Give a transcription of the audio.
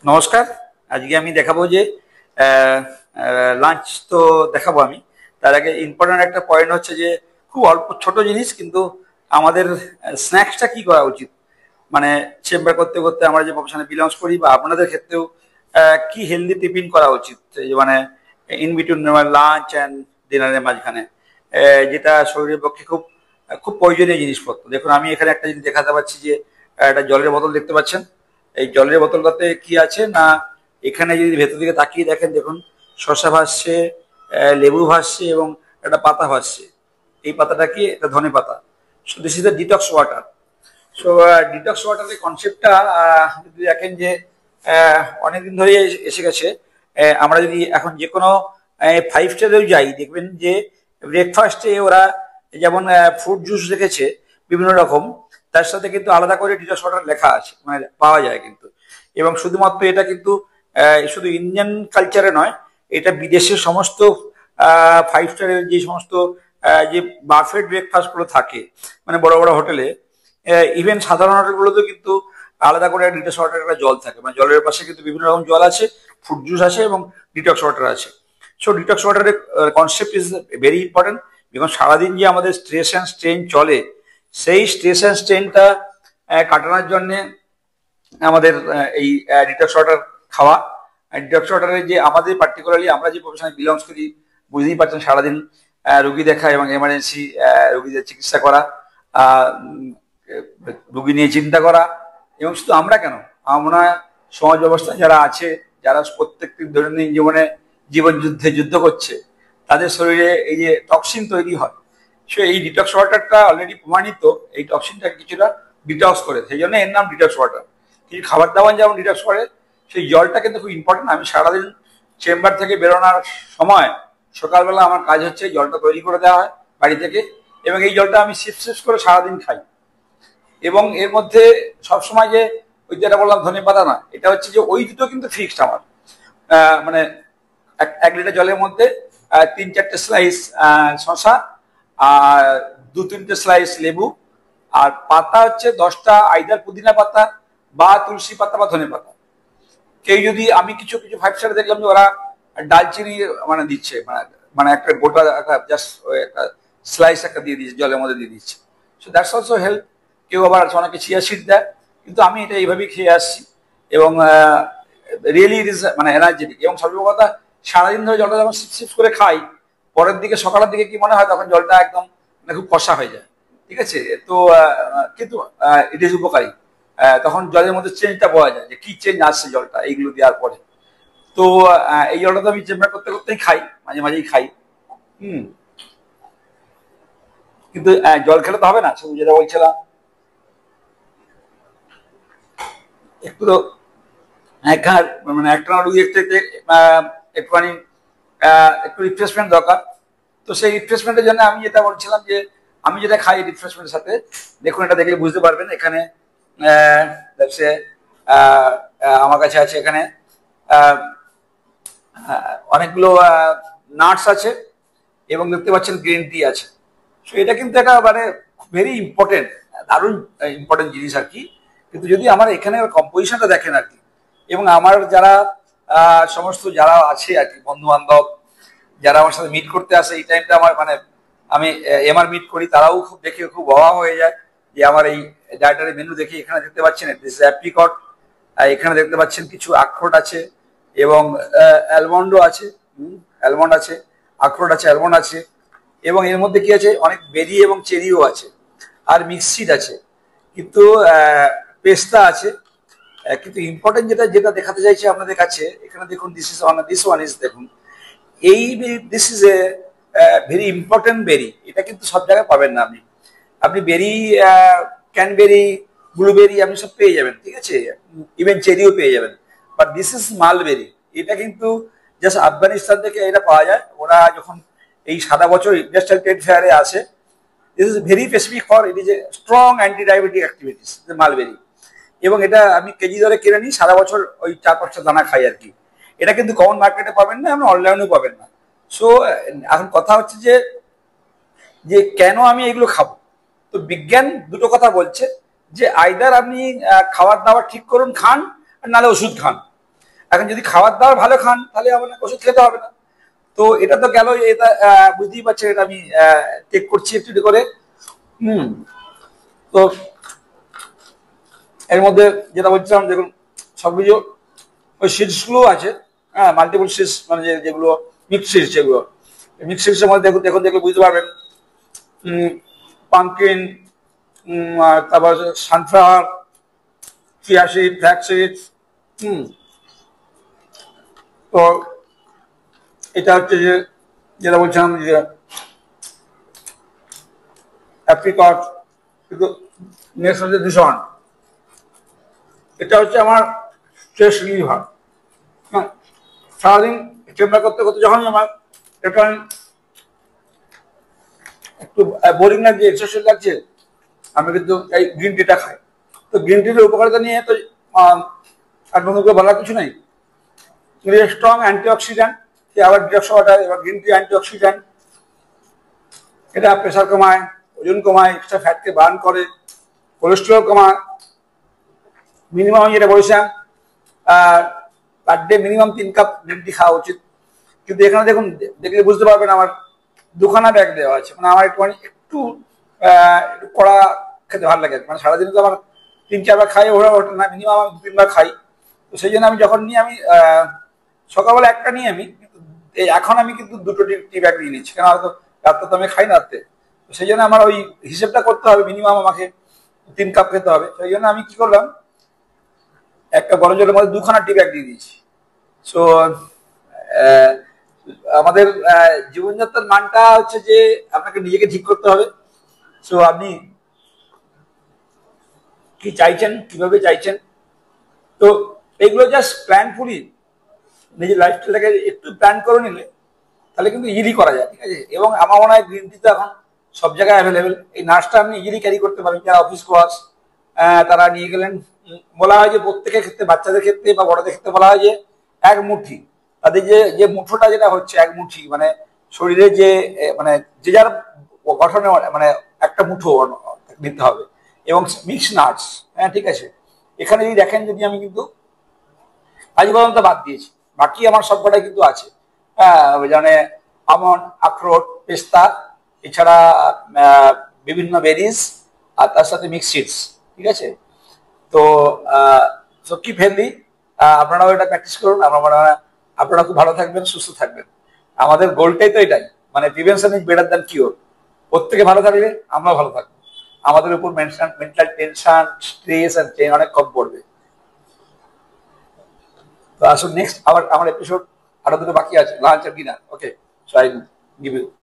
নমস্কার। আজকে আমি দেখাবো যে লাঞ্চ তো দেখাবো আমি। তার আগে ইম্পর্টেন্ট একটা পয়েন্ট হচ্ছে যে খুব অল্প ছোট জিনিস, কিন্তু আমাদের স্ন্যাক্সটা কি করা উচিত, মানে চেম্বার করতে করতে আমরা যে প্রফেশনে বিলংস করি বা আপনাদের ক্ষেত্রেও কি হেলদি টিফিন করা উচিত, এই যে মানে ইন বিটুইন লাঞ্চ অ্যান্ড ডিনারের মাঝখানে, যেটা শরীরের পক্ষে খুব খুব প্রয়োজনীয় জিনিসপত্র। দেখুন, আমি এখানে একটা জিনিস দেখাতে পাচ্ছি যে একটা জলের বোতল দেখতে পাচ্ছেন। এই জলের বোতলটাতে কি আছে না, এখানে যদি ভেতর দিকে তাকিয়ে দেখেন, দেখুন শসা ভাসছে, লেবু ভাসছে এবং একটা পাতা ভাসছে। এই পাতাটা কি? এটা ধনে পাতা। So this is the detox water. So detox ওয়াটারের কনসেপ্টটা যদি দেখেন যে অনেকদিন ধরে এসে গেছে। আমরা যদি এখন যে কোনো 5 স্টারেও যাই, দেখবেন যে ব্রেকফাস্টে ওরা যেমন ফ্রুট জুস রেখেছে বিভিন্ন রকম, তার সাথে কিন্তু আলাদা করে ডিটক্স ওয়াটার লেখা আছে, মানে পাওয়া যায় কিন্তু। এবং শুধুমাত্র এটা কিন্তু শুধু ইন্ডিয়ান কালচারে নয়, এটা বিদেশের সমস্ত 5 স্টারের যে সমস্ত যে বাফেট ব্রেকফাস্ট গুলো থাকে, মানে বড় বড় হোটেলে, ইভেন সাধারণ হোটেলগুলোতেও কিন্তু আলাদা করে ডিটক্স ওয়াটার একটা জল থাকে। মানে জলের পাশে কিন্তু বিভিন্ন রকম জল আছে, ফ্রুট জুস আছে এবং ডিটক্স ওয়াটার আছে। সো ডিটক্স ওয়াটারের concept is very important. Because সারাদিন যে আমাদের স্ট্রেস অ্যান্ড স্ট্রেন চলে, সেই স্ট্রেস অ্যান্ড স্ট্রেনটা কাটানোর জন্য আমাদের এই ডিটক্স ওয়াটার খাওয়া। ডিটক্স ওয়াটারের যে আমাদের পার্টিকুলারলি আমরা যে প্রফেশনে বিলংস করি, বুঝতেই পারছেন, সারাদিন রুগী দেখা এবং এমার্জেন্সি রুগীদের চিকিৎসা করা, রুগী নিয়ে চিন্তা করা। এবং শুধু আমরা কেন, আমরা সমাজ ব্যবস্থায় যারা আছে, যারা প্রত্যেকটি দৈনন্দিন জীবনে জীবন যুদ্ধে যুদ্ধ করছে, তাদের শরীরে এই যে টক্সিন তৈরি হয়, সে এই ডিটক্স ওয়াটারটা অলরেডি প্রমাণিত এই টক্সিনটা কিছুটা ডিটক্স করে, সেই জন্য এর নাম ডিটক্স ওয়াটার। কিছু খাবার দাবার যেমন ডিটক্স করে, সেই জলটা কিন্তু খুব ইম্পর্টেন্ট। আমি সারাদিন চেম্বার থেকে বেরোনোর সময় সকালবেলা আমার কাজ হচ্ছে জলটা তৈরি করে দেওয়া হয় বাড়ি থেকে, এবং এই জলটা আমি সিপ সিপ করে সারাদিন খাই। এবং এর মধ্যে সবসময় যে ওই যেটা বললাম ধনে পাতা না, এটা হচ্ছে যে ওই দুটো কিন্তু ফিক্সড আমার। মানে 1 লিটার জলের মধ্যে 3-4টে স্লাইস শশা, আর 2-3টে স্লাইস লেবু, আর পাতা হচ্ছে 10টা, আইদার পুদিনা পাতা বা তুলসী পাতা বা ধনে পাতা। কেউ যদি, আমি কিছু কিছু 5 স্টারে দেখলাম যে ওরা ডালচিনি মানে দিচ্ছে, মানে একটা গোটা জাস্ট একটা স্লাইস একটা দিয়ে দিচ্ছে, জলের মধ্যে দিয়ে দিচ্ছে। So that's also help. কেউ আবার অনেকে চিয়া সিড দেয়, কিন্তু আমি এটা এইভাবেই খেয়ে আসছি। এবং রিয়েলি ইট ইজ মানে এনার্জেটিক। এবং সর্ব কথা, সারাদিন ধরে জলটা যখন সিপ সিপ করে খাই, পরের দিকে সকালের দিকে কি মনে হয়, তখন জলটা একদম মানে খুব কষা হয়ে যায়। ঠিক আছে, তো কিন্তু ইট ইজ উপকারী। তখন জলের মধ্যে চেঞ্জটা পাওয়া যায়, যে কি চেঞ্জ আসছে জলটা এইগুলো দেওয়ার পরে। তো এই জলটা তো আমি চেম্বার করতে করতেই খাই, মাঝে মাঝেই খাই। হুম। কিন্তু জল খেলে তো হবে না, শুধু যেটা বলছিলাম, একটু তো মানে একটা রুগী একটুখানি একটু রিফ্রেশমেন্ট দরকার। তো সেই রিফ্রেশমেন্টের জন্য আমি যেটা বলছিলাম যে আমি যেটা খাই রিফ্রেশমেন্টের সাথে, দেখুন এটা দেখলে বুঝতে পারবেন। এখানে আমার কাছে আছে এখানে অনেকগুলো নাটস আছে, এবং দেখতে পাচ্ছেন গ্রিন টি আছে। সো এটা কিন্তু একটা মানে ভেরি ইম্পর্টেন্ট, দারুণ ইম্পর্টেন্ট জিনিস আর কি। কিন্তু যদি আমার এখানে কম্পোজিশনটা দেখেন আর কি, এবং আমার যারা সমস্ত যারা আছে আর কি, বন্ধু বান্ধব যারা আমার সাথে মিট করতে আসে, এই টাইমটা আমার মানে আমি এমআর মিট করি, তারাও খুব দেখে খুব অবাক হয়ে যায় যে আমার এই ডায়েটারি মেনু দেখে। এখানে দেখতে পাচ্ছেন অ্যাপ্রিকট, এখানে দেখতে পাচ্ছেন কিছু আখরোট আছে, এবং অ্যালমন্ডও আছে, অ্যালমন্ড আছে, আখরোট আছে, অ্যালমন্ড আছে, এবং এর মধ্যে কি আছে, অনেক বেরি এবং চেরিও আছে, আর মিক্সিড আছে, কিন্তু পেস্তা আছে। কিন্তু ইম্পর্টেন্ট যেটা যেটা দেখাতে চাইছি আপনাদের কাছে, এখানে দেখুন, দিস ওয়ান ইজ, দেখুন এই this is a very important berry. এটা কিন্তু সব জায়গায় পাবেন না। আপনি আপনি বেরি, ক্যানবেরি, ব্লুবেরি আপনি সব পেয়ে যাবেন, ঠিক আছে, ইভেন চেরিও পেয়ে যাবেন। But this is mulberry. এটা কিন্তু জাস্ট আফগানিস্তান থেকে এটা পাওয়া যায়। ওরা যখন এই সারা বছর ইন্ডাস্ট্রিয়াল ট্রেড ফেয়ারে আসে, this is very specific for, it is a strong anti diabetic activities, mulberry. এবং এটা আমি কেজি ধরে কিনে নিই, সারা বছর ওই 4-5টা দানা খাই আর কি। এটা কিন্তু কমন মার্কেটে পাবেন না, আপনি অনলাইনেও পাবেন না। সো এখন কথা হচ্ছে যে যে কেন আমি এগুলো খাবো। তো বিজ্ঞান দুটো কথা বলছে, যে আইদার আপনি খাবার দাবার ঠিক করুন, খান, আর নাহলে ওষুধ খান। এখন যদি খাবার দাবার ভালো খান তাহলে আপনাকে ওষুধ খেতে হবে না। তো এটা তো গেল, এটা বুঝতেই পারছেন, এটা আমি টেক করছি একটু একটু করে। তো এর মধ্যে যেটা বলছিলাম, দেখুন সবকিছু ওই সিডস গুলো আছে, হ্যাঁ, মাল্টিপল সিডস, মানে যেগুলো মিক্স সিডস, যেগুলো মিক্স সিডসের মধ্যে দেখুন দেখলে বুঝতে পারবেন পাম্পকিন, তারপর sunflower, chia seed, flax seed. তো এটা হচ্ছে যে যেটা বলছিলাম যে অ্যাপ্রিকট, কিন্তু নেক্সট হচ্ছে দূষণ। এটা হচ্ছে আমার স্ট্রেস রিলিভার। হ্যাঁ, সারাদিন চেম্বার করতে করতে যখন আমার এটা একটু বোরিং লাগছে, এক্সারসাইজ লাগছে, আমি কিন্তু এই গ্রিন টিটা খাই। তো গ্রিন টির উপকারিতা নিয়ে তো আর নতুন করে বলার কিছু নেই। স্ট্রং অ্যান্টিঅক্সিডেন্ট, আবার ডিটক্স ওয়াটার, এবার গ্রিন টি অ্যান্টিঅক্সিডেন্ট। এটা প্রেশার কমায়, ওজন কমায়, এক্সট্রা ফ্যাটকে বার্ন করে, কোলেস্টেরল কমায়। মিনিমাম যেটা বলেছিলাম per day minimum 3 cup green tea খাওয়া উচিত। কিন্তু এখানে দেখুন, দেখলে বুঝতে পারবেন আমার দুখানা ব্যাগ দেওয়া আছে, মানে আমার একটু কড়া খেতে ভালো লাগে, মানে সারাদিন তো আমার 3-4 বার খাই, ওটা না, মিনিমাম আমি 2-3 বার খাই। তো সেই জন্য আমি যখন নিই, আমি সকালবেলা একটা নিই আমি, কিন্তু এখন আমি কিন্তু 2টো টি ব্যাগ নিয়ে নিচ্ছি, কেন হয়তো রাত্রে তো আমি খাই না রাত্রে। তো সেই জন্য আমার ওই হিসেবটা করতে হবে, মিনিমাম আমাকে 3 কাপ খেতে হবে। সেই জন্য আমি কি করলাম, একটা বড় জলের মধ্যে 2খানা টি ব্যাগ দিয়ে দিয়েছি। সো আমাদের জীবনযাত্রার মানটা হচ্ছে যে আপনাকে নিজেকে ঠিক করতে হবে। সো আপনি কি চাইছেন, কিভাবে চাইছেন, তো এগুলো জাস্ট প্ল্যানফুলি নিজের লাইফস্টাইলটাকে একটু প্ল্যান করে নিলে তাহলে কিন্তু ইজিলি করা যায়, ঠিক আছে। এবং আমার মনে হয় গ্রিন টি তো এখন সব জায়গায় অ্যাভেলেবেল। এই নার্সটা আপনি ইজিলি ক্যারি করতে পারেন, যারা অফিস গোয়ার্স তারা নিয়ে গেলেন। বলা হয় যে প্রত্যেকের ক্ষেত্রে, বাচ্চাদের ক্ষেত্রে বা বড়দের ক্ষেত্রে বলা হয় যে 1 মুঠি, তাদের যে মুঠোটা যেটা হচ্ছে 1 মুঠি, মানে শরীরে যে মানে যে যার গঠনে মানে একটা মুঠো নিতে হবে, এবং মিক্স নাটস, হ্যাঁ ঠিক আছে। এখানে যদি দেখেন, যদি আমি কিন্তু কাজু বাদামটা বাদ দিয়েছি, বাকি আমার সবকটাই কিন্তু আছে। হ্যাঁ, মানে আমন্ড, আখরোট, পেস্তা, এছাড়া বিভিন্ন বেরিজ, আর তার সাথে মিক্স সিডস, ঠিক আছে। তো সবকি হেলদি, আপনারাও এটা প্র্যাকটিস করুন। আপনারা খুব ভালো থাকবেন, সুস্থ থাকবেন। আমাদের গোলটাই তো এটাই, মানে prevention is better than cure. প্রত্যেকে ভালো থাকলে আমরা ভালো থাকবো, আমাদের উপর মেন্টাল টেনশন, স্ট্রেস আর ট্রেন অনেক কম পড়বে। তো আসুন নেক্সট আবার আমার এপিসোড আরো দুটো বাকি আছে, লাঞ্চ আর dinner. Okay, so I give you